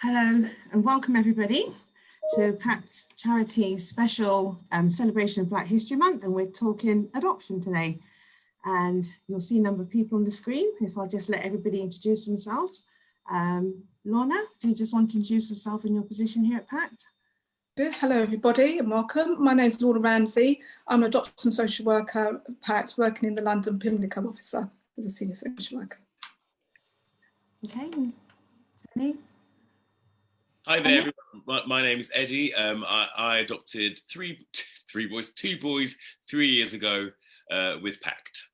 Hello and welcome everybody to PACT Charity's special celebration of Black History Month, and we're talking adoption today. And you'll see a number of people on the screen. If I'll just let everybody introduce themselves. Lorna, do you just want to introduce yourself and your position here at PACT? Hello everybody and welcome. My name is Lorna Ramsey. I'm an adoption social worker at PACT, working in the London Pimlico officer as a senior social worker. Okay, Tony? Hi there, everyone. My name is Eddie. I adopted two boys 3 years ago with PACT.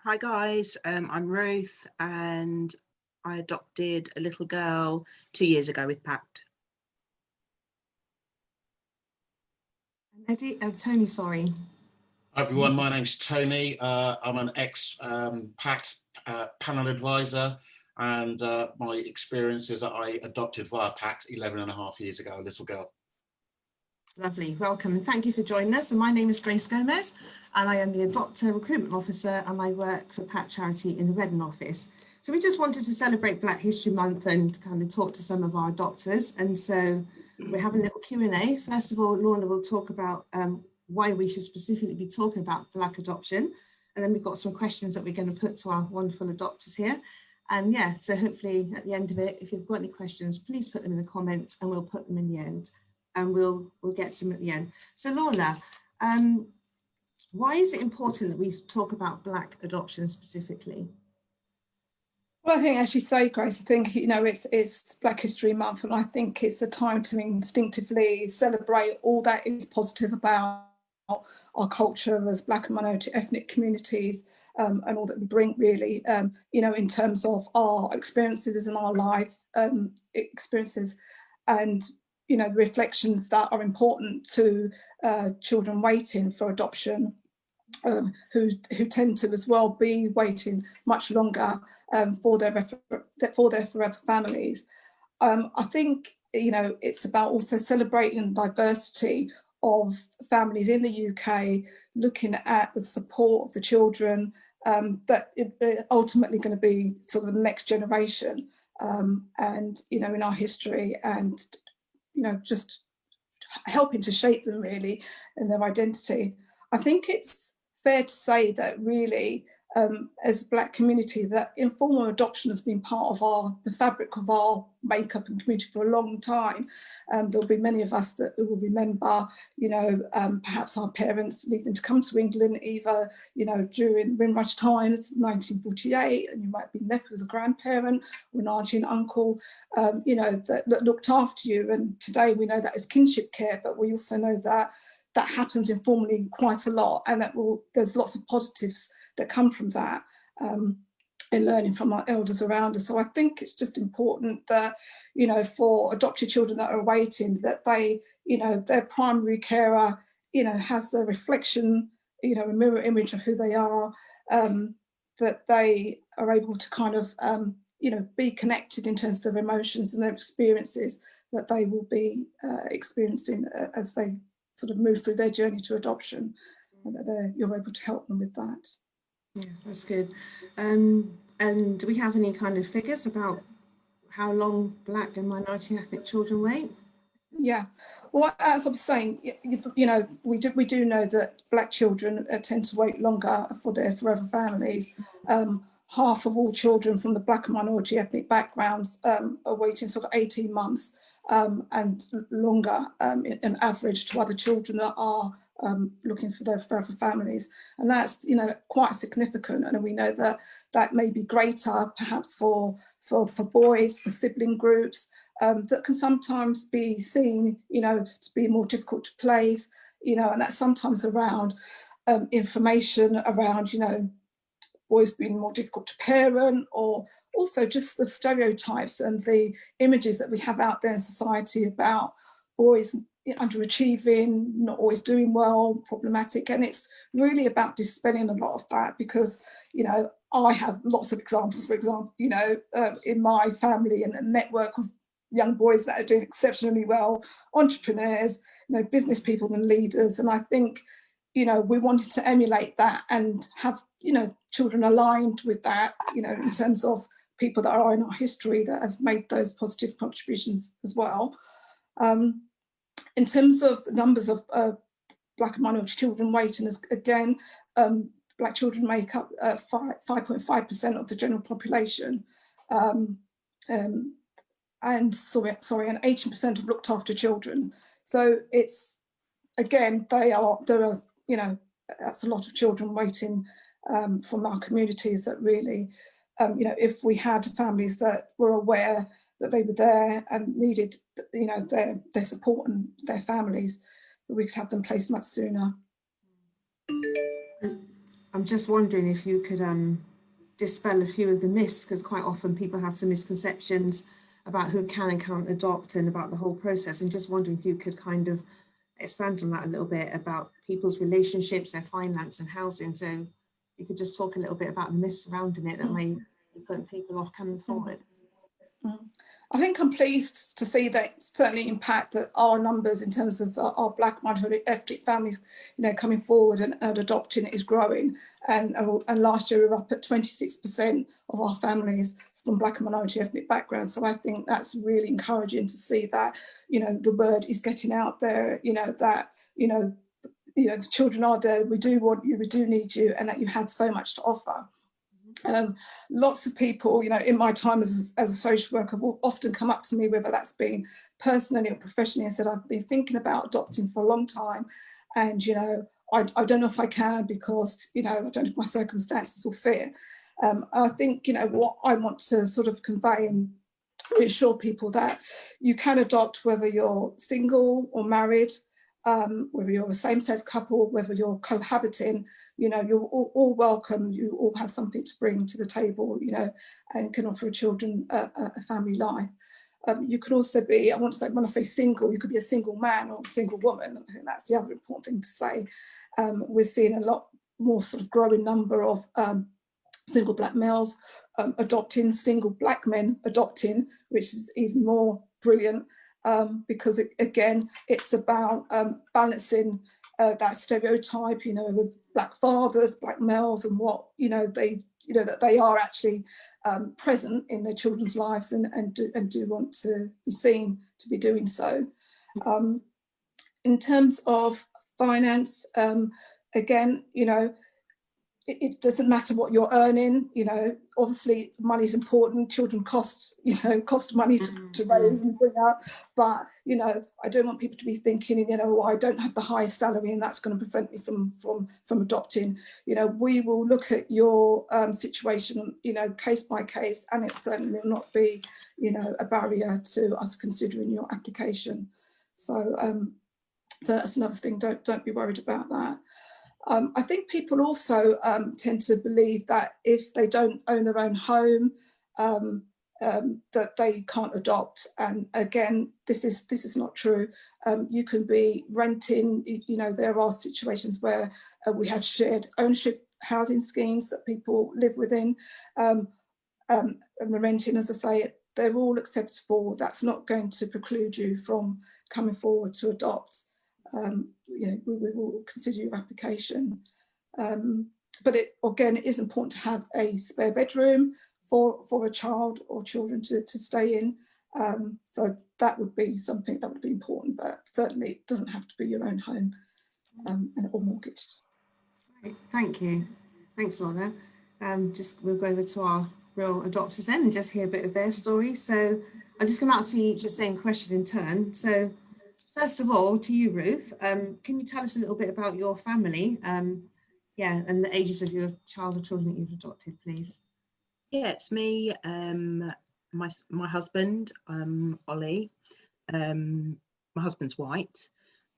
Hi guys, I'm Ruth and I adopted a little girl 2 years ago with PACT. Eddie, Tony, sorry. Hi everyone, my name's Tony. I'm an ex-PACT panel advisor, and my experience is that I adopted via PACT 11.5 years ago, a little girl. Lovely, welcome and thank you for joining us. And my name is Grace Gomez and I am the Adopter Recruitment Officer and I work for PACT Charity in the Reading office. So we just wanted to celebrate Black History Month and kind of talk to some of our adopters, and so we're having a little Q&A. First of all, Lorna will talk about why we should specifically be talking about Black adoption, and then we've got some questions that we're going to put to our wonderful adopters here. And yeah, so hopefully at the end of it, if you've got any questions, please put them in the comments and we'll put them in the end, and we'll get to them at the end. So Lorna, why is it important that we talk about Black adoption specifically? Well, I think, as you say, Grace, I think, you know, it's Black History Month, and I think it's a time to instinctively celebrate all that is positive about our culture as Black and minority ethnic communities, and all that we bring, really, you know, in terms of our experiences in our life experiences, and, you know, the reflections that are important to children waiting for adoption, who tend to as well be waiting much longer for their forever families. I think, you know, it's about also celebrating diversity of families in the UK, looking at the support of the children that is ultimately going to be sort of the next generation, and, you know, in our history, and, you know, just helping to shape them really in their identity. I think it's fair to say that really, as a Black community, that informal adoption has been part of the fabric of our makeup and community for a long time. There'll be many of us that will remember, you know, perhaps our parents leaving to come to England either, you know, during Windrush times, 1948, and you might be left with a grandparent or an auntie and uncle, you know, that looked after you. And today we know that as kinship care, but we also know that that happens informally quite a lot, and that there's lots of positives that come from that, in learning from our elders around us. So I think it's just important that, you know, for adopted children that are waiting, that they, you know, their primary carer, you know, has the reflection, you know, a mirror image of who they are, that they are able to kind of, you know, be connected in terms of their emotions and their experiences that they will be experiencing as they sort of move through their journey to adoption, and that you're able to help them with that. Yeah, that's good. And do we have any kind of figures about how long Black and minority ethnic children wait? Yeah, well, as I was saying, you know, we do know that Black children tend to wait longer for their forever families. Half of all children from the Black and minority ethnic backgrounds are waiting sort of 18 months and longer in average to other children that are looking for their forever families. And that's, you know, quite significant. And we know that that may be greater perhaps for boys, for sibling groups, that can sometimes be seen, you know, to be more difficult to place, you know, and that's sometimes around information around, you know, boys being more difficult to parent, or also just the stereotypes and the images that we have out there in society about boys underachieving, not always doing well, problematic. And it's really about dispelling a lot of that, because, you know, I have lots of examples, for example, you know, in my family and a network of young boys that are doing exceptionally well, entrepreneurs, you know, business people and leaders. And I think you know, we wanted to emulate that and have, you know, children aligned with that, you know, in terms of people that are in our history that have made those positive contributions as well. In terms of the numbers of Black and minority children waiting, again, Black children make up 5.5% of the general population, and 18% have looked after children. So it's, again, there are, you know, that's a lot of children waiting from our communities that really, you know, if we had families that were aware that they were there and needed, you know, their support and their families, that we could have them placed much sooner. I'm just wondering if you could dispel a few of the myths, because quite often people have some misconceptions about who can and can't adopt and about the whole process. I'm just wondering if you could kind of expand on that a little bit about people's relationships, their finance and housing. So you could just talk a little bit about the myths surrounding it that may be putting people off coming forward. I think I'm pleased to see that certainly impact that our numbers in terms of our Black minority ethnic families, you know, coming forward and adopting is growing. And last year we were up at 26% of our families from Black and minority ethnic backgrounds. So I think that's really encouraging to see that, you know, the word is getting out there, you know, that, you know, the children are there, we do want you, we do need you, and that you had so much to offer. Lots of people, you know, in my time as a social worker will often come up to me, whether that's been personally or professionally, and said, I've been thinking about adopting for a long time, and, you know, I don't know if I can because, you know, I don't know if my circumstances will fit. I think, you know, what I want to sort of convey and reassure people that you can adopt whether you're single or married, whether you're a same-sex couple, whether you're cohabiting, you know, you're all welcome, you all have something to bring to the table, you know, and can offer children a family life. You could also be, when I say single, you could be a single man or a single woman. I think that's the other important thing to say. We're seeing a lot more sort of growing number of single Black males adopting, single Black men adopting, which is even more brilliant. Because again, it's about balancing that stereotype, you know, with Black fathers, Black males, and what, you know, that they are actually present in their children's lives and do want to be seen to be doing so. In terms of finance, again, you know, it doesn't matter what you're earning, you know, obviously money is important, children cost money to raise and bring up, but, you know, I don't want people to be thinking, you know, I don't have the highest salary and that's going to prevent me from adopting. You know, we will look at your situation, you know, case by case, and it certainly will not be, you know, a barrier to us considering your application. So, so that's another thing, don't be worried about that. I think people also tend to believe that if they don't own their own home, that they can't adopt. And again, this is not true. You can be renting, you know, there are situations where we have shared ownership housing schemes that people live within. And renting, as I say, they're all acceptable. That's not going to preclude you from coming forward to adopt. You know, we will consider your application. But it is important to have a spare bedroom for a child or children to stay in. So that would be something that would be important, but certainly it doesn't have to be your own home or mortgaged. Great. Thank you. Thanks, Lorna. We'll go over to our real adopters then and just hear a bit of their story. So I'm just going to ask you the same question in turn. So first of all, to you, Ruth, can you tell us a little bit about your family? Yeah, and the ages of your child or children that you've adopted, please. Yeah, it's me, my husband, Ollie, my husband's white,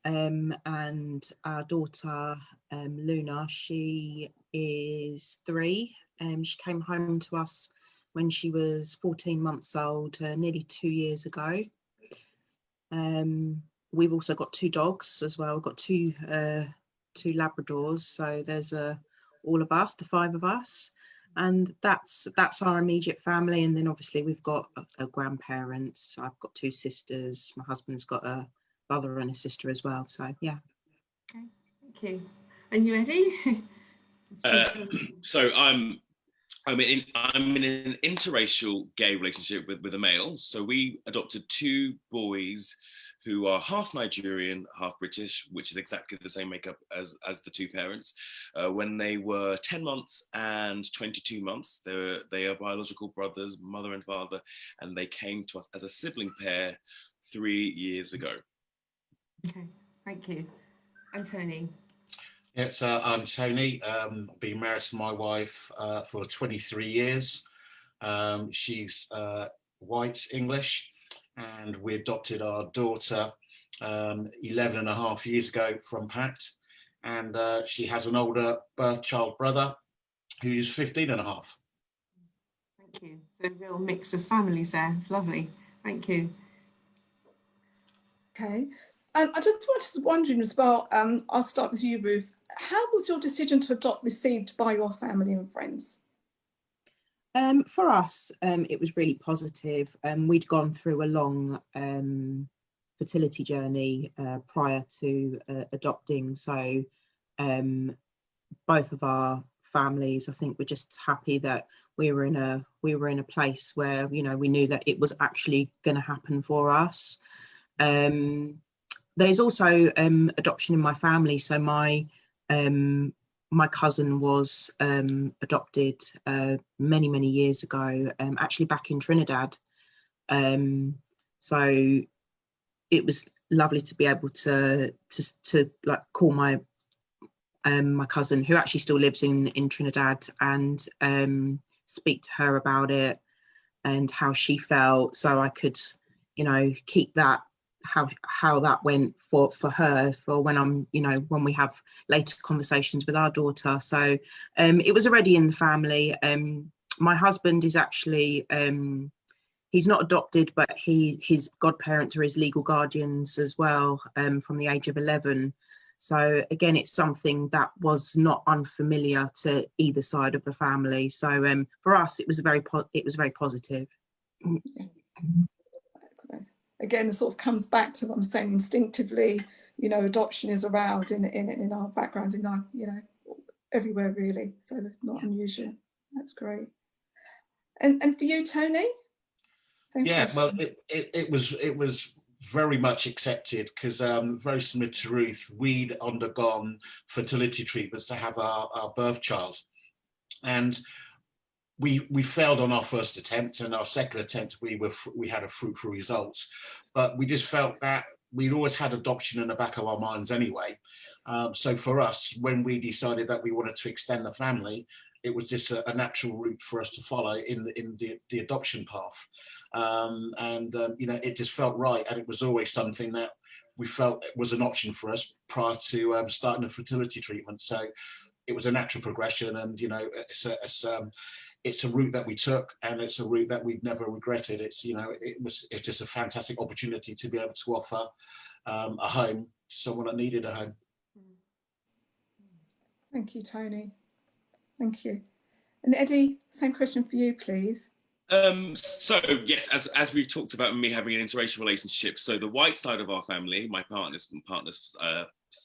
and our daughter, Luna, she is 3. She came home to us when she was 14 months old, nearly 2 years ago. We've also got 2 dogs as well. We've got two Labradors, so there's all of us, the 5 of us, and that's our immediate family. And then obviously we've got a grandparents. I've got 2 sisters. My husband's got a brother and a sister as well. So yeah. Okay, thank you. And you, Eddie? So I'm in an interracial gay relationship with a male. So we adopted two boys who are half Nigerian, half British, which is exactly the same makeup as the two parents. When they were 10 months and 22 months, they are biological brothers, mother and father, and they came to us as a sibling pair 3 years ago. Okay, thank you. And Tony? Yes, I'm Tony. Been married to my wife for 23 years. She's white English, and we adopted our daughter 11 and a half years ago from PACT. And she has an older birth child brother who's 15 and a half. Thank you. So a real mix of families there. It's lovely. Thank you. Okay. I just was wondering as well, I'll start with you, Ruth. How was your decision to adopt received by your family and friends? For us, it was really positive. We'd gone through a long fertility journey prior to adopting, so both of our families, I think, were just happy that we were in a place where, you know, we knew that it was actually going to happen for us. There's also adoption in my family, so my cousin was adopted many years ago, actually back in Trinidad. So it was lovely to be able to like call my cousin, who actually still lives in Trinidad, and speak to her about it and how she felt, so I could, you know, keep that, how that went for her, for when I'm, you know, when we have later conversations with our daughter. So it was already in the family. My husband is actually he's not adopted, but his godparents are his legal guardians as well, from the age of 11. So again, it's something that was not unfamiliar to either side of the family. So for us, it was very positive. Again, it sort of comes back to what I'm saying, instinctively, you know, adoption is around in our background, in our, you know, everywhere really. So it's not unusual. That's great. And for you, Tony? Same question. Well, it was very much accepted, because very similar to Ruth, we'd undergone fertility treatments to have our birth child, and we failed on our first attempt, and our second attempt we had a fruitful result, but we just felt that we'd always had adoption in the back of our minds anyway. So for us, when we decided that we wanted to extend the family, it was just a natural route for us to follow in the adoption path. You know, it just felt right, and it was always something that we felt was an option for us prior to starting the fertility treatment. So it was a natural progression, and, you know, it's a route that we took, and it's a route that we've never regretted. It's, you know, it's just a fantastic opportunity to be able to offer a home to someone that needed a home. Thank you, Tony. Thank you. And Eddie, same question for you, please. So yes, as we've talked about me having an interracial relationship, so the white side of our family, my partner's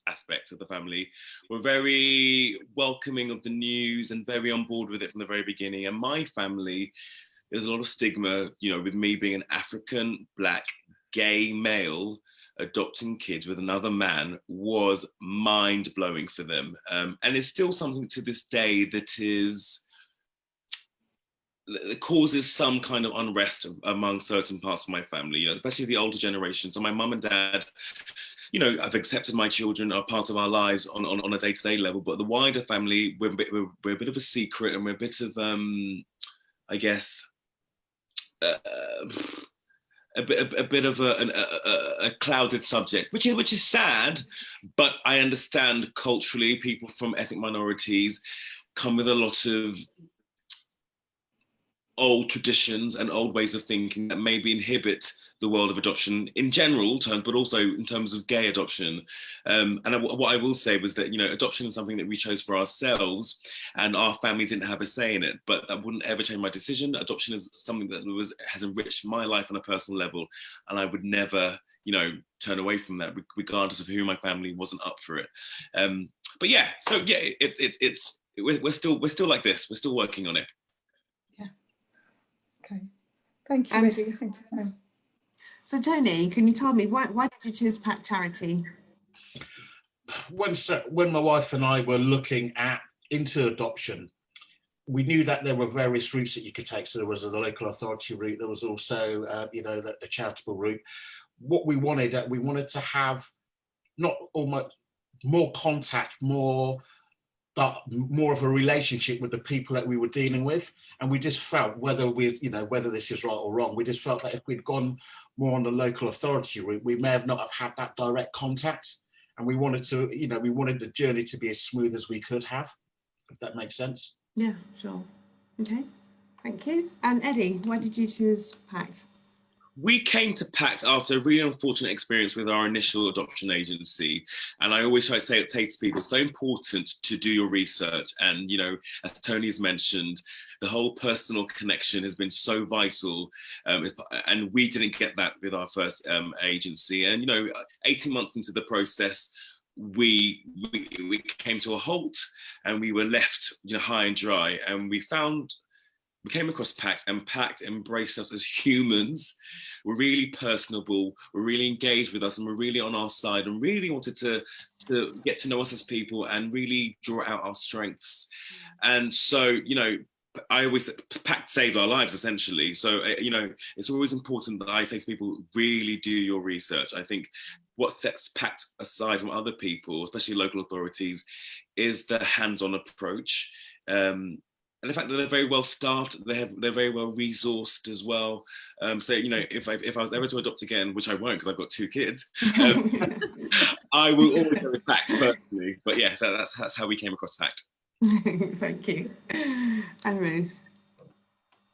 aspects of the family, were very welcoming of the news and very on board with it from the very beginning. And my family, there's a lot of stigma, you know, with me being an African, Black, gay male adopting kids with another man was mind-blowing for them. And it's still something to this day that causes some kind of unrest among certain parts of my family, you know, especially the older generation. So my mum and dad, you know, I've accepted my children are part of our lives on a day-to-day level, but the wider family, we're a bit of a secret, and we're a bit of, I guess, a bit of a clouded subject, which is sad, but I understand culturally people from ethnic minorities come with a lot of old traditions and old ways of thinking that maybe inhibit the world of adoption in general terms, but also in terms of gay adoption. What I will say was that, you know, adoption is something that we chose for ourselves and our family didn't have a say in it, but that wouldn't ever change my decision. Adoption is something that has enriched my life on a personal level, and I would never, you know, turn away from that, regardless of who my family wasn't up for it. But yeah, so yeah, we're still like this. We're still working on it. Yeah. Okay. Thank you, And Eddie. Thank you. so Tony, can you tell me why did you choose PACT Charity? When my wife and I were looking into adoption, we knew that there were various routes that you could take. So there was the local authority route. There was also, you know, the charitable route. What we wanted to have not almost more contact, but more of a relationship with the people that we were dealing with. And we just felt, whether this is right or wrong, we just felt that if we'd gone more on the local authority route, we may have not have had that direct contact. And we wanted to, you know, we wanted the journey to be as smooth as we could have, if that makes sense. Yeah, sure. Okay, thank you. And Eddie, why did you choose PACT? We came to PACT after a really unfortunate experience with our initial adoption agency. And I always try to say to people, it's so important to do your research. And, you know, as Tony's mentioned, the whole personal connection has been so vital. And we didn't get that with our first agency. And, you know, 18 months into the process, we came to a halt and we were left, you know, high and dry. And we came across PACT, and PACT embraced us as humans. We're really personable, we're really engaged with us, and we're really on our side, and really wanted to get to know us as people and really draw out our strengths. And so, you know, I always say PACT saved our lives, essentially. So, you know, it's always important that I say to people, really do your research. I think what sets PACT aside from other people, especially local authorities, is the hands-on approach. And the fact that they're very well staffed, they're very well resourced as well. So, you know, if I was ever to adopt again, which I won't because I've got 2 kids, I will always go with PACT personally. But yeah, so that's how we came across PACT. Thank you. And Ruth?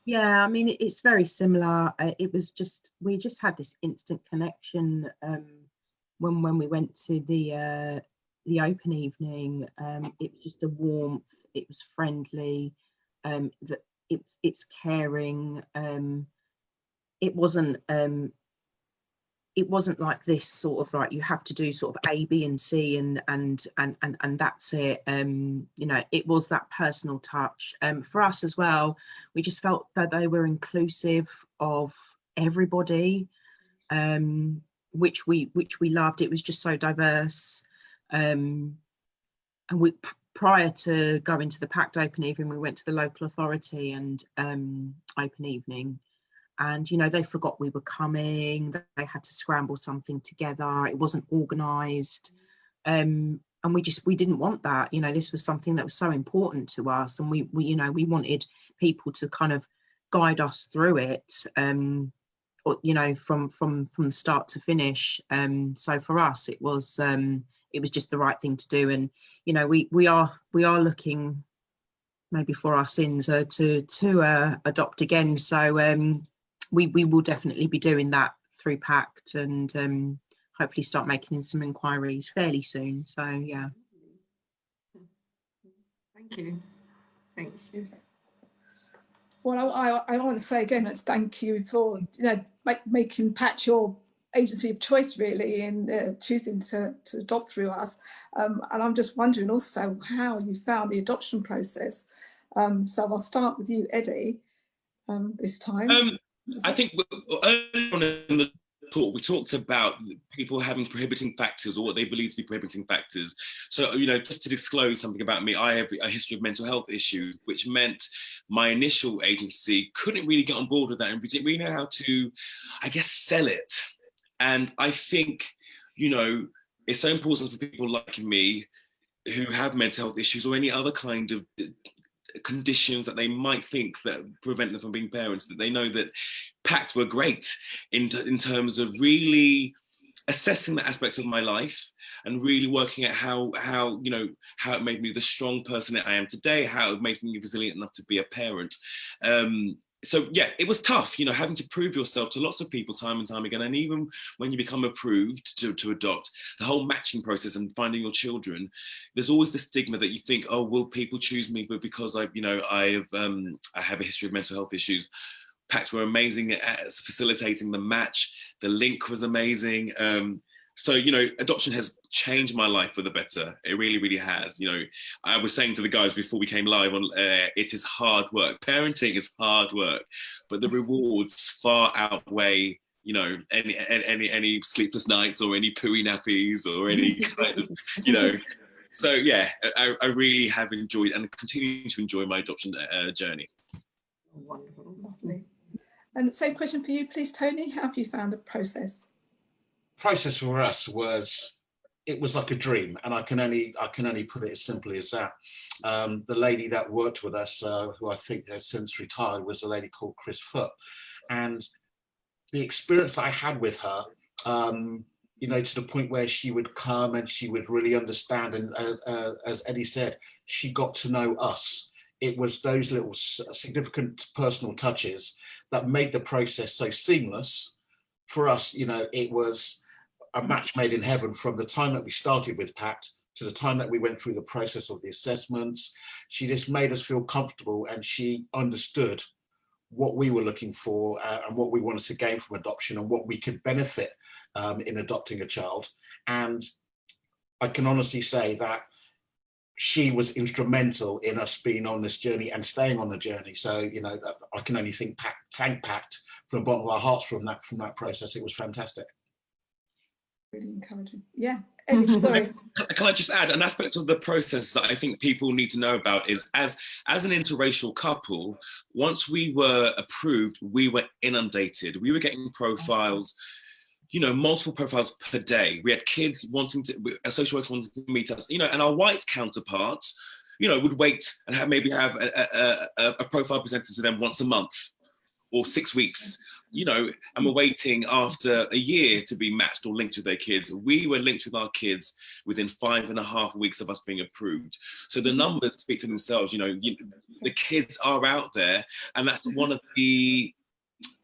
Yeah, I mean, it's very similar. It was just, we just had this instant connection when we went to the open evening. It was just a warmth, it was friendly, that it's caring. It wasn't like this sort of like you have to do sort of A, B, and C and that's it. You know, it was that personal touch. For us as well, we just felt that they were inclusive of everybody, which we loved. It was just so diverse. And we, prior to going to the PACT open evening, we went to the local authority and open evening. And, you know, they forgot we were coming. They had to scramble something together. It wasn't organised. And we didn't want that. You know, this was something that was so important to us. And we you know, we wanted people to kind of guide us through it, or, you know, from the start to finish. So for us, it was just the right thing to do. And, you know, we are looking maybe for our sins to adopt again. So we will definitely be doing that through PACT and hopefully start making some inquiries fairly soon. So yeah. Thank you. Thanks. Well, I want to say again, thank you for, you know, making PACT your agency of choice, really, in choosing to adopt through us. And I'm just wondering also how you found the adoption process. So I'll start with you, Eddie, this time. I think early on in the talk, we talked about people having prohibiting factors or what they believe to be prohibiting factors. So, you know, just to disclose something about me, I have a history of mental health issues, which meant my initial agency couldn't really get on board with that and we didn't really know how to, I guess, sell it. And I think, you know, it's so important for people like me who have mental health issues or any other kind of conditions that they might think that prevent them from being parents, that they know that PACT were great in terms of really assessing the aspects of my life and really working out how you know, how it made me the strong person that I am today, how it made me resilient enough to be a parent. so yeah, it was tough, you know, having to prove yourself to lots of people time and time again. And even when you become approved to adopt, the whole matching process and finding your children, there's always the stigma that you think, oh, will people choose me? But because I have a history of mental health issues. PACT were amazing at facilitating the match. The link was amazing. So, you know, adoption has changed my life for the better. It really, really has. You know, I was saying to the guys before we came live on, it is hard work. Parenting is hard work, but the rewards far outweigh, you know, any sleepless nights or any pooey nappies or any kind of, you know. So yeah, I really have enjoyed and continue to enjoy my adoption journey. Wonderful, lovely. And the same question for you, please, Tony. How have you found the process? Process for us was, it was like a dream, and I can only put it as simply as that. The lady that worked with us, who I think has since retired, was a lady called Chris Foote, and the experience that I had with her, you know, to the point where she would come and she would really understand, and as Eddie said, she got to know us. It was those little significant personal touches that made the process so seamless for us. You know, it was a match made in heaven from the time that we started with PACT to the time that we went through the process of the assessments. She just made us feel comfortable, and she understood what we were looking for and what we wanted to gain from adoption and what we could benefit in adopting a child. And I can honestly say that she was instrumental in us being on this journey and staying on the journey. So, you know, I can only thank PACT from the bottom of our hearts from that process. It was fantastic. Really encouraging. Yeah, Eddie, sorry. Can I just add an aspect of the process that I think people need to know about is, as an interracial couple, once we were approved, we were inundated. We were getting profiles, you know, multiple profiles per day. We had kids wanting to, social workers wanting to meet us, you know, and our white counterparts, you know, would wait and maybe have a profile presented to them once a month or 6 weeks, you know, and we're waiting after a year to be matched or linked with their kids. We were linked with our kids within 5.5 weeks of us being approved. So the numbers speak for themselves. You know, the kids are out there, and that's one of the,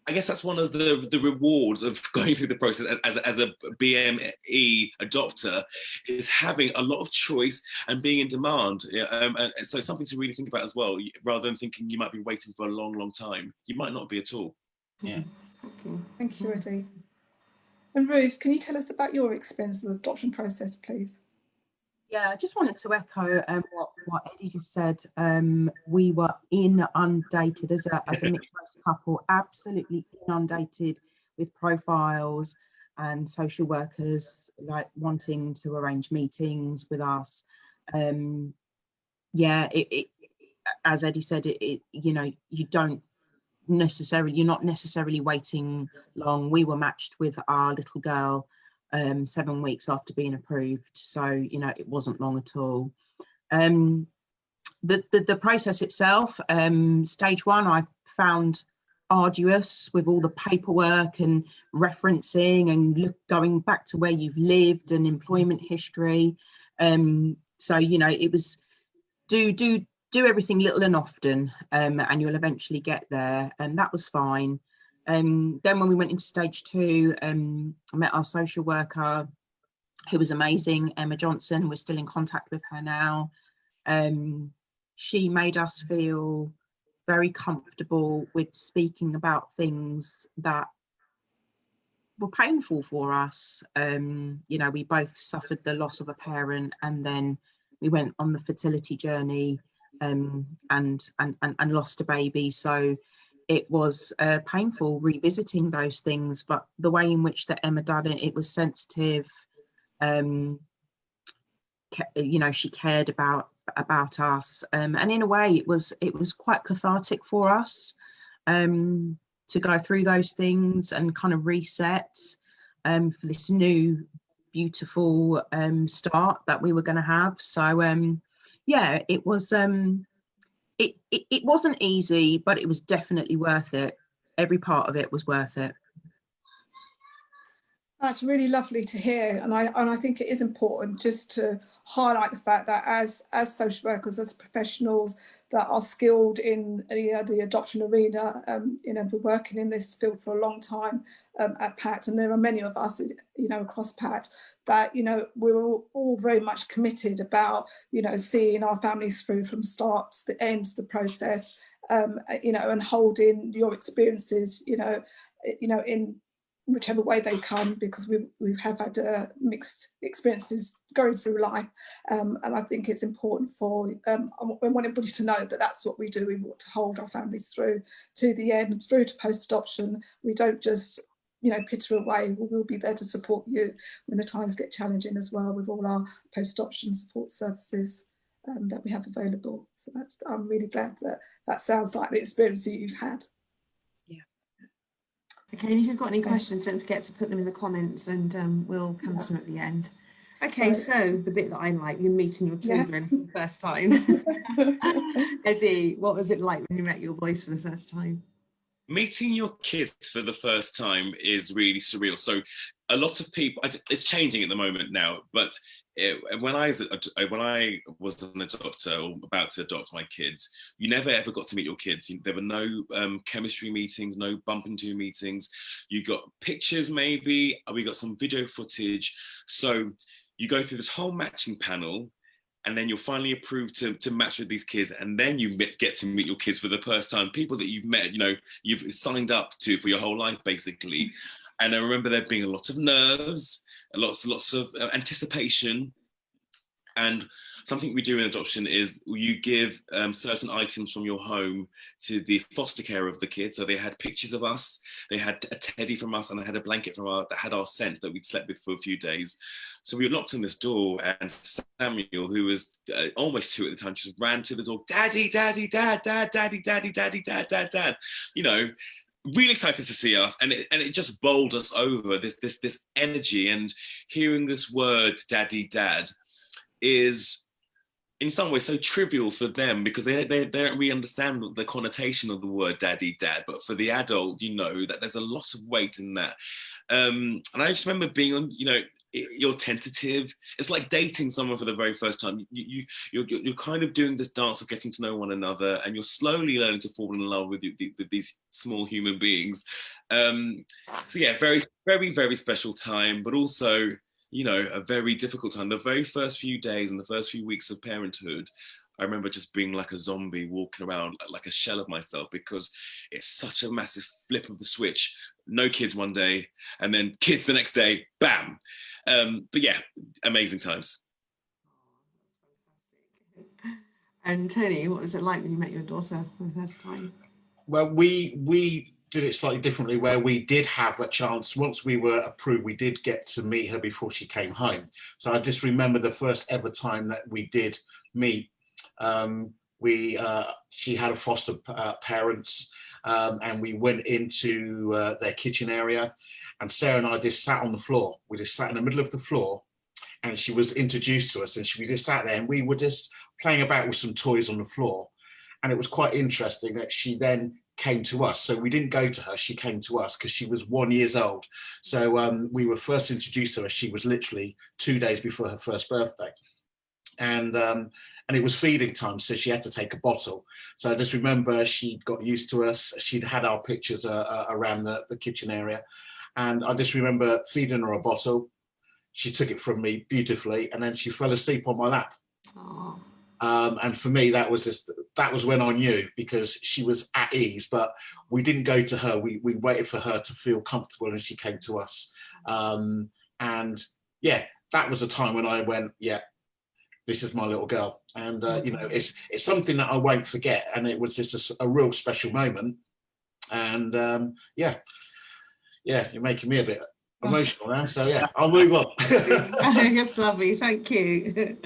I guess that's one of the rewards of going through the process as a BME adopter, is having a lot of choice and being in demand. And so something to really think about as well, rather than thinking you might be waiting for a long, long time. You might not be at all. Yeah. Thank you, Eddie. And Ruth, can you tell us about your experience of the adoption process, please? Yeah, I just wanted to echo what Eddie just said. We were inundated as a mixed race couple, absolutely inundated with profiles and social workers like wanting to arrange meetings with us. Yeah, as Eddie said, you know, you're not necessarily waiting long. We were matched with our little girl 7 weeks after being approved, so you know, it wasn't long at all. The process itself, stage one, I found arduous with all the paperwork and referencing and going back to where you've lived and employment history. So you know, it was do everything little and often, and you'll eventually get there, and that was fine. Then when we went into stage two, I met our social worker, who was amazing, Emma Johnson. We're still in contact with her now. She made us feel very comfortable with speaking about things that were painful for us. You know, we both suffered the loss of a parent, and then we went on the fertility journey and lost a baby. So it was painful revisiting those things, but the way in which that Emma done it, it was sensitive. You know, she cared about us, and in a way it was quite cathartic for us to go through those things and kind of reset for this new beautiful start that we were going to have. So yeah, it was it wasn't easy, but it was definitely worth it. Every part of it was worth it. That's really lovely to hear, and I think it is important just to highlight the fact that as social workers, as professionals, that are skilled in the adoption arena. You know, we're working in this field for a long time at PACT, and there are many of us, you know, across PACT that, you know, we're all very much committed about, you know, seeing our families through from start to the end of the process, you know, and holding your experiences, you know, in whichever way they come, because we have had mixed experiences going through life, and I think it's important for I want everybody to know that that's what we do. We want to hold our families through to the end, through to post-adoption. We don't just, you know, pitter away. We will be there to support you when the times get challenging as well, with all our post-adoption support services that we have available. So I'm really glad that that sounds like the experience that you've had. Okay, and if you've got any questions, don't forget to put them in the comments, and we'll come to them at the end. Okay, so the bit that I like, you meeting your children for the first time. Eddie, what was it like when you met your boys for the first time? Meeting your kids for the first time is really surreal. So a lot of people, it's changing at the moment now, but when I was an adopter or about to adopt my kids, you never ever got to meet your kids. There were no chemistry meetings, no bump into meetings. You got pictures maybe, we got some video footage. So you go through this whole matching panel, and then you're finally approved to match with these kids, and then you get to meet your kids for the first time, people that you've met, you know, you've signed up to for your whole life, basically. And I remember there being a lot of nerves, lots of anticipation. And something we do in adoption is you give certain items from your home to the foster care of the kids. So they had pictures of us, they had a teddy from us, and they had a blanket from that had our scent that we'd slept with for a few days. So we knocked on this door, and Samuel, who was almost 2 at the time, just ran to the door, "Daddy, daddy, dad, dad, daddy, daddy, daddy, dad, dad, dad." You know, really excited to see us, and it just bowled us over, this energy. And hearing this word daddy dad is in some ways so trivial for them, because they don't really understand the connotation of the word daddy dad, but for the adult, you know that there's a lot of weight in that. And I just remember being on, you know, you're tentative. It's like dating someone for the very first time. You're kind of doing this dance of getting to know one another, and you're slowly learning to fall in love with these small human beings. So yeah, very, very, very special time, but also, you know, a very difficult time. The very first few days and the first few weeks of parenthood, I remember just being like a zombie, walking around like a shell of myself, because it's such a massive flip of the switch. No kids one day, and then kids the next day, bam. But yeah, amazing times. And Tony, what was it like when you met your daughter for the first time? Well, we did it slightly differently, where we did have a chance. Once we were approved, we did get to meet her before she came home. So I just remember the first ever time that we did meet. She had a foster parents, and we went into their kitchen area, and Sarah and I just sat on the floor. We just sat in the middle of the floor, and she was introduced to us, and we just sat there, and we were just playing about with some toys on the floor. And it was quite interesting that she then came to us. So we didn't go to her, she came to us, because she was 1 year old. So we were first introduced to her. She was literally 2 days before her first birthday. And it was feeding time, so she had to take a bottle. So I just remember she got used to us. She'd had our pictures around the kitchen area. And I just remember feeding her a bottle. She took it from me beautifully, and then she fell asleep on my lap. And for me, that was when I knew, because she was at ease. But we didn't go to her. We waited for her to feel comfortable, and she came to us. And yeah, that was a time when I went, yeah, this is my little girl. And you know, it's something that I won't forget. And it was just a real special moment. And yeah, you're making me a bit emotional now. So yeah, I'll move on. That's lovely, thank you.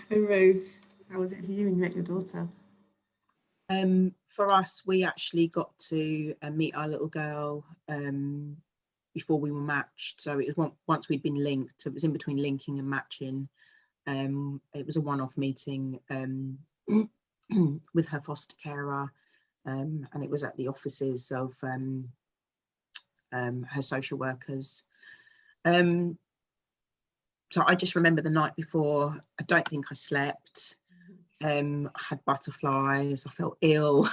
And Ruth, how was it for you when you met your daughter? For us, we actually got to meet our little girl before we were matched. So it was once we'd been linked. So it was in between linking and matching. It was a one-off meeting with her foster carer, and it was at the offices of her social workers. So I just remember the night before, I don't think I slept. I had butterflies, I felt ill,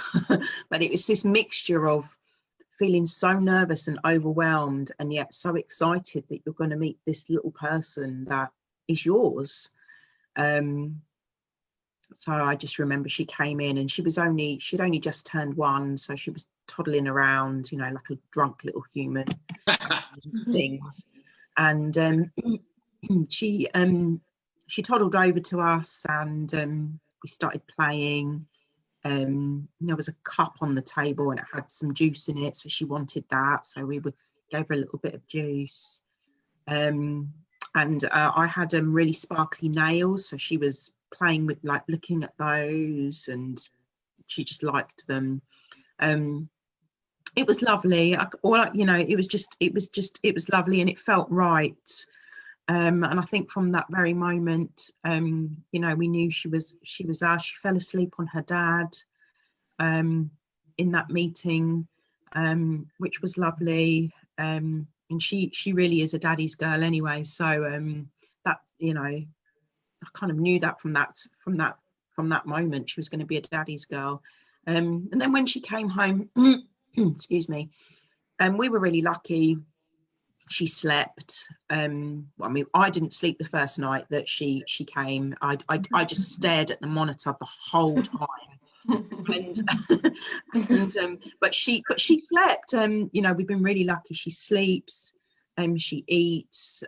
but it was this mixture of feeling so nervous and overwhelmed, and yet so excited that you're going to meet this little person that is yours. So I just remember she came in and she'd only just turned 1, so she was toddling around, you know, like a drunk little human. Things. And she toddled over to us, and we started playing. There was a cup on the table and it had some juice in it, so she wanted that, so we gave her a little bit of juice. And I had really sparkly nails, so she was playing with, like, looking at those, and she just liked them. It was lovely. It was lovely, and it felt right. And I think from that very moment, you know, we knew she was ours. She fell asleep on her dad in that meeting, which was lovely. And she really is a daddy's girl anyway. So that, you know, I kind of knew that from that moment she was going to be a daddy's girl. And then when she came home, excuse me, and we were really lucky. She slept. I mean, I didn't sleep the first night that she came. I just stared at the monitor the whole time. But she slept. You know, we've been really lucky. She sleeps. She eats.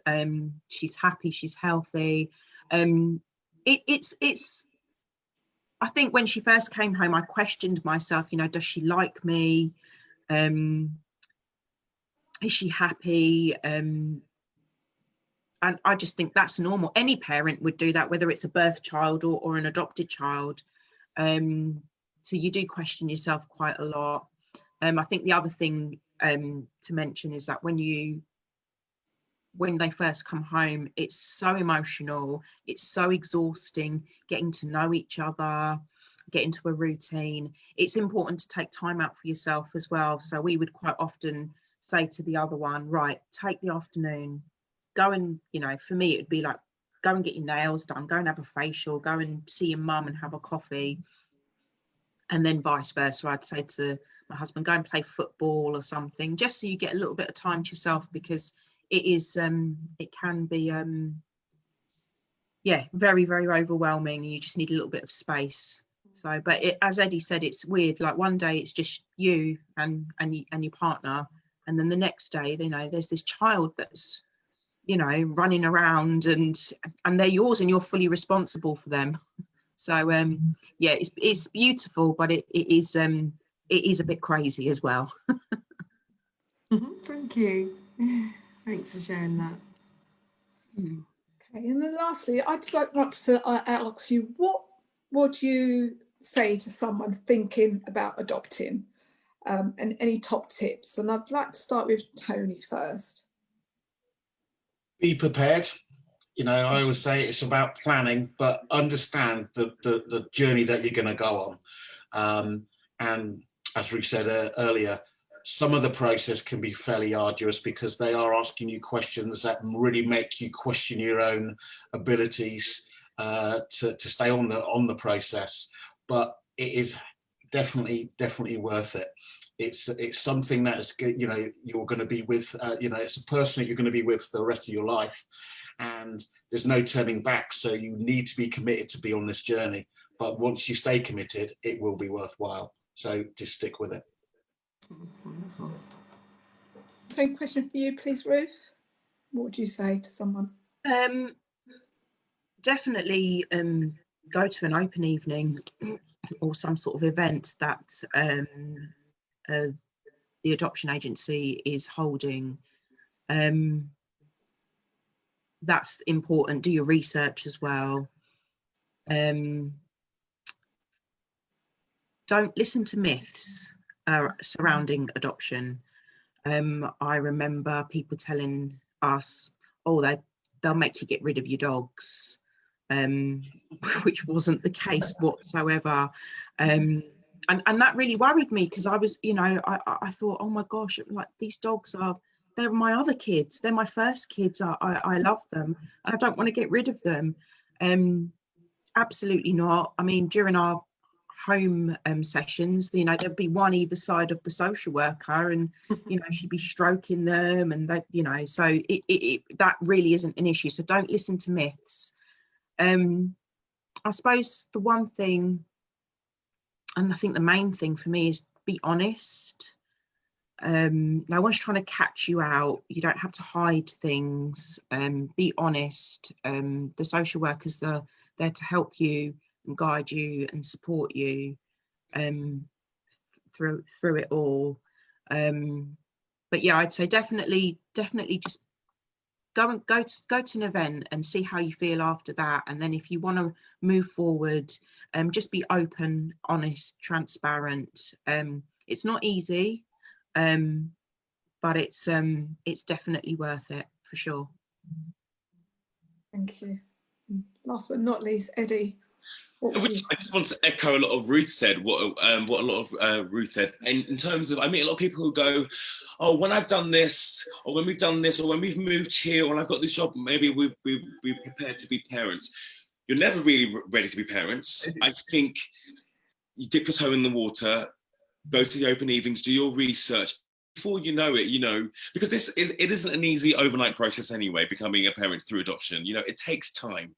She's happy. She's healthy. It's. I think when she first came home, I questioned myself. You know, does she like me? Is she happy? And I just think that's normal. Any parent would do that, whether it's a birth child or an adopted child. So you do question yourself quite a lot. I think the other thing to mention is that when they first come home, it's so emotional, it's so exhausting, getting to know each other, get into a routine. It's important to take time out for yourself as well. So we would quite often say to the other one, right, take the afternoon, go and, you know, for me, it'd be like, go and get your nails done, go and have a facial, go and see your mum and have a coffee. And then vice versa, I'd say to my husband, go and play football or something, just so you get a little bit of time to yourself, because it is, it can be, yeah, very, very overwhelming. You just need a little bit of space. So, but as Eddie said, it's weird. Like one day it's just you and your partner, and then the next day, you know, there's this child that's, you know, running around, and they're yours, and you're fully responsible for them. So, yeah, it's beautiful, but it is a bit crazy as well. Thank you. Thanks for sharing that. Okay, and then lastly, I'd like to ask you, what would you say to someone thinking about adopting, and any top tips? And I'd like to start with Tony first. Be prepared. You know, I always say it's about planning, but understand the journey that you're going to go on. And as we said earlier, some of the process can be fairly arduous because they are asking you questions that really make you question your own abilities to stay on the process. But it is definitely worth it. It's something that is, you know, you're going to be with. You know, it's a person that you're going to be with for the rest of your life, and there's no turning back. So you need to be committed to be on this journey. But once you stay committed, it will be worthwhile. So just stick with it. Wonderful. Same question for you, please, Ruth. What would you say to someone? Definitely go to an open evening or some sort of event that the adoption agency is holding. That's important. Do your research as well. Don't listen to myths surrounding adoption. I remember people telling us, oh, they'll make you get rid of your dogs, which wasn't the case whatsoever. And that really worried me, because I was, you know, I thought, oh my gosh, like these dogs they're my other kids. They're my first kids. I love them, and I don't want to get rid of them. And absolutely not. I mean, during our home sessions, you know, there'd be one either side of the social worker, and you know, she'd be stroking them, and that, you know, so that really isn't an issue. So don't listen to myths. I suppose the one thing, and I think the main thing for me, is be honest. No one's trying to catch you out. You don't have to hide things. Be honest. The social workers are there to help you and guide you and support you through it all. But yeah, I'd say definitely just go to an event and see how you feel after that. And then if you want to move forward, just be open, honest, transparent. It's not easy, but it's definitely worth it for sure. Thank you. Last but not least, Eddie. I just want to echo a lot of Ruth said, what a lot of Ruth said. And in terms of, I meet a lot of people who go, oh, when I've done this, or when we've done this, or when we've moved here, or I've got this job, maybe we're prepared to be parents. You're never really ready to be parents. I think you dip your toe in the water, go to the open evenings, do your research. Before you know it, you know, because it isn't an easy overnight process anyway, becoming a parent through adoption. You know, it takes time.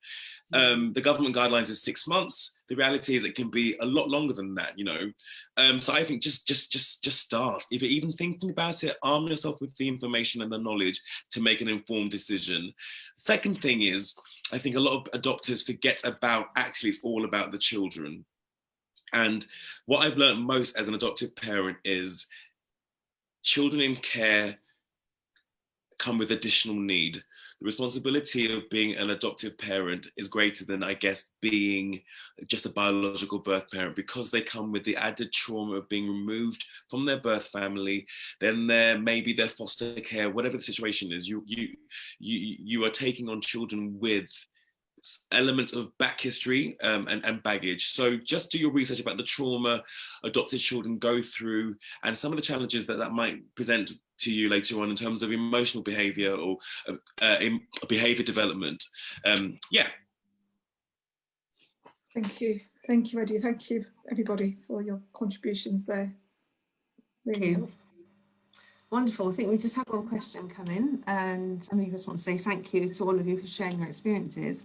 The government guidelines is 6 months. The reality is it can be a lot longer than that, you know. So I think just start. If you're even thinking about it, arm yourself with the information and the knowledge to make an informed decision. Second thing is, I think a lot of adopters forget about, actually it's all about the children. And what I've learned most as an adoptive parent is children in care come with additional need. The responsibility of being an adoptive parent is greater than, I guess, being just a biological birth parent, because they come with the added trauma of being removed from their birth family, then maybe their foster care, whatever the situation is. You are taking on children with elements of back history and baggage. So just do your research about the trauma adopted children go through and some of the challenges that might present to you later on in terms of emotional behavior or behavior development. Yeah. Thank you, Eddie. Thank you, everybody, for your contributions there. Really helpful. Wonderful. I think we just had one question come in, and I just want to say thank you to all of you for sharing your experiences.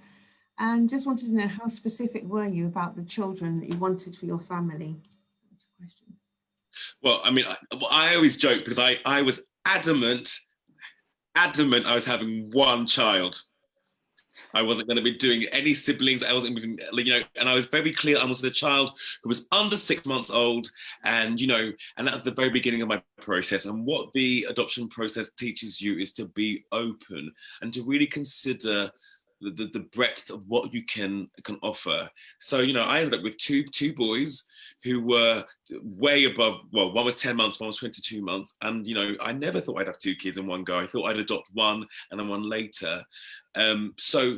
And just wanted to know, how specific were you about the children that you wanted for your family? That's a question. Well, I mean, I always joke because I was adamant I was having one child. I wasn't going to be doing any siblings. I wasn't, you know, and I was very clear I wanted a child who was under 6 months old, and you know, and that's the very beginning of my process. And what the adoption process teaches you is to be open and to really consider the breadth of what you can offer. So, you know, I ended up with two boys who were way above, well, one was 10 months, one was 22 months. And, you know, I never thought I'd have 2 kids in one go. I thought I'd adopt one and then one later. So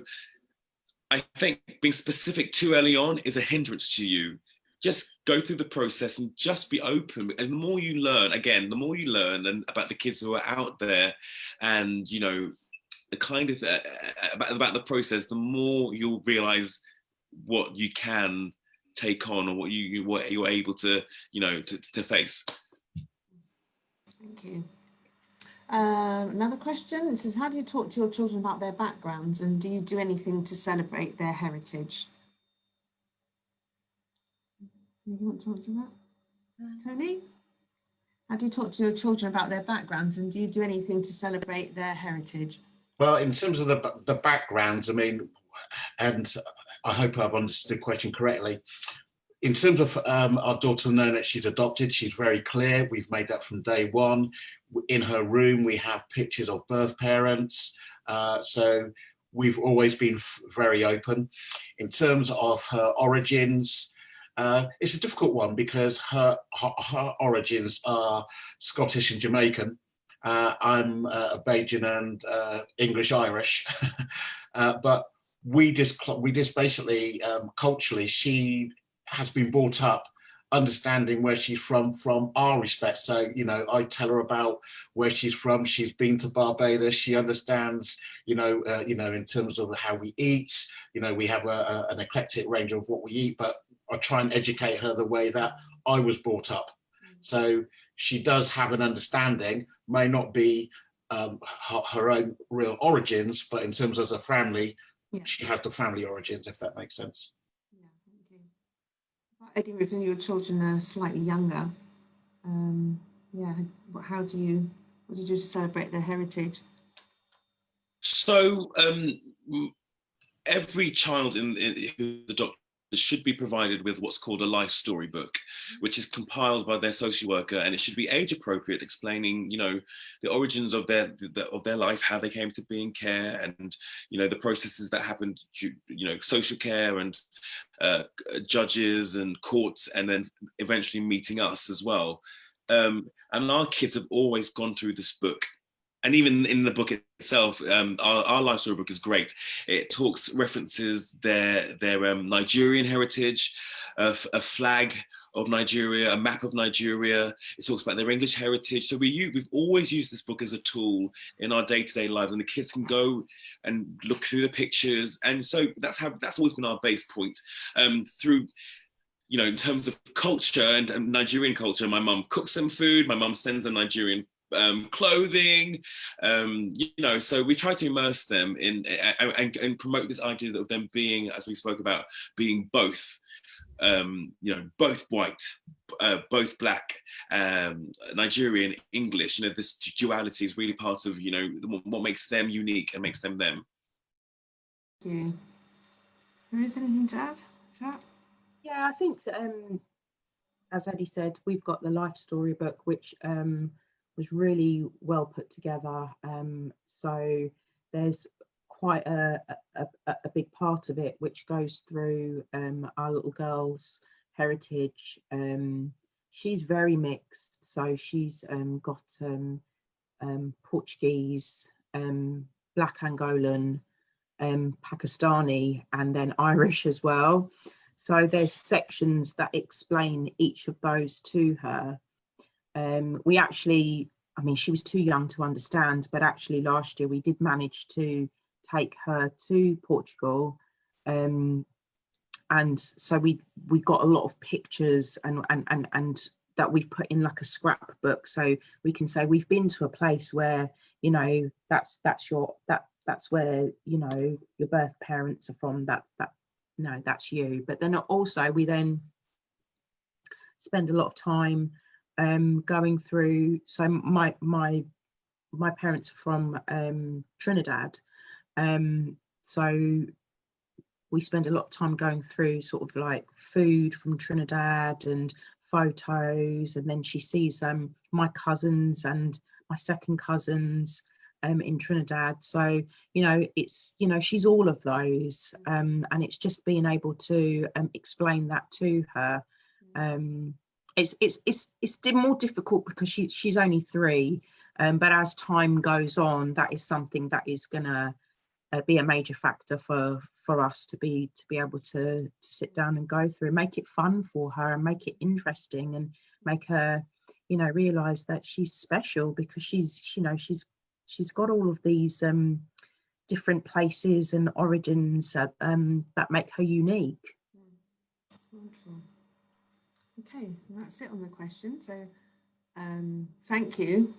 I think being specific too early on is a hindrance to you. Just go through the process and just be open. And the more you learn, again, the more you learn and about the kids who are out there and, you know, the kind of about the process, the more you'll realize what you can take on or what you're able to, you know, to face. Thank you. Another question. It says, how do you talk to your children about their backgrounds, and do you do anything to celebrate their heritage? You want to answer that, Tony? How do you talk to your children about their backgrounds, and do you do anything to celebrate their heritage? Well, in terms of the backgrounds, I mean, and I hope I've understood the question correctly. In terms of our daughter knowing that she's adopted, she's very clear. We've made that from day one. In her room, we have pictures of birth parents. So we've always been very open. In terms of her origins, it's a difficult one because her origins are Scottish and Jamaican. I'm Bajan and English-Irish, but we just basically culturally, she has been brought up understanding where she's from our respect. So, you know, I tell her about where she's from. She's been to Barbados. She understands, you know, in terms of how we eat. You know, we have an eclectic range of what we eat, but I try and educate her the way that I was brought up. So she does have an understanding, may not be her own real origins, but in terms as a family, she has the family origins, if that makes sense. Yeah, thank you. Eddie, when your children are slightly younger, yeah, what do you do to celebrate their heritage? So every child who's adopted should be provided with what's called a life story book, which is compiled by their social worker, and it should be age appropriate, explaining, you know, the origins of their life, how they came to be in care, and, you know, the processes that happened, you know, social care and judges and courts, and then eventually meeting us as well. And our kids have always gone through this book. And even in the book itself, our life story book is great. It references their Nigerian heritage, a flag of Nigeria, a map of Nigeria. It talks about their English heritage. So we've always used this book as a tool in our day-to-day lives, and the kids can go and look through the pictures. And so that's always been our base point. Through, you know, in terms of culture and Nigerian culture, my mum cooks some food. My mum sends them Nigerian clothing, you know, so we try to immerse them in and promote this idea of them being, as we spoke about, being both, you know, both white, both black, Nigerian, English. You know, this duality is really part of, you know, what makes them unique and makes them them. Thank you. There is anything to add? Yeah, I think as Eddie said, we've got the life story book, which was really well put together. So there's quite a big part of it which goes through our little girl's heritage. She's very mixed, so she's got Portuguese, Black Angolan, Pakistani, and then Irish as well. So there's sections that explain each of those to her. We actually, I mean, she was too young to understand, but actually last year we did manage to take her to Portugal. And so we got a lot of pictures and that we've put in like a scrapbook. So we can say we've been to a place where, you know, that's where, you know, your birth parents are from, no, that's you. But then also we then spend a lot of time going through. So my parents are from Trinidad, so we spend a lot of time going through sort of like food from Trinidad and photos, and then she sees my cousins and my second cousins in Trinidad. So, you know, it's, you know, she's all of those, and it's just being able to explain that to her. It's more difficult because she's only 3, but as time goes on, that is something that is gonna be a major factor for us to be able to sit down and go through, make it fun for her and make it interesting, and make her, you know, realize that she's special because she's, you know, she's got all of these different places and origins that make her unique. Wonderful. Okay, well, that's it on the question. So thank you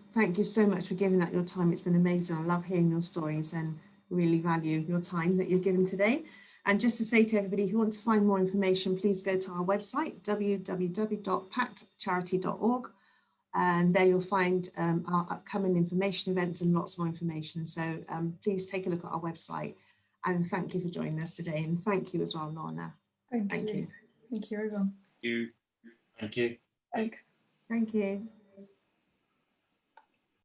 so much for giving up your time. It's been amazing. I love hearing your stories and really value your time that you've given today. And just to say to everybody who wants to find more information, please go to our website, www.pactcharity.org, and there you'll find our upcoming information events and lots more information. So please take a look at our website, and thank you for joining us today. And thank you as well, Lorna. Thank you. Thank you, everyone. Thank you. Thank you. Thanks. Thank you.